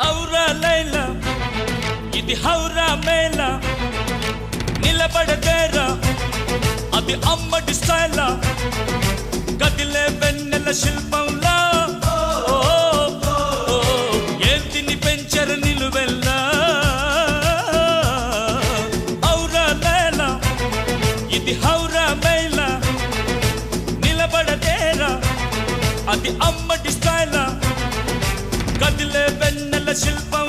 ఔరా లైలా ఇది హౌరా మేళ నిలబడదేరా అది అమ్మడి స్టైలా కదిలే వెన్నెల శిల్పంలా ఏంటిని పెంచరు నిలువెల్లా ఔరా లైలా ఇది హౌరా మేళ నిలబడదేరా అది అమ్మడి స్టైలా కదిలే వెన్నెల శిల్పం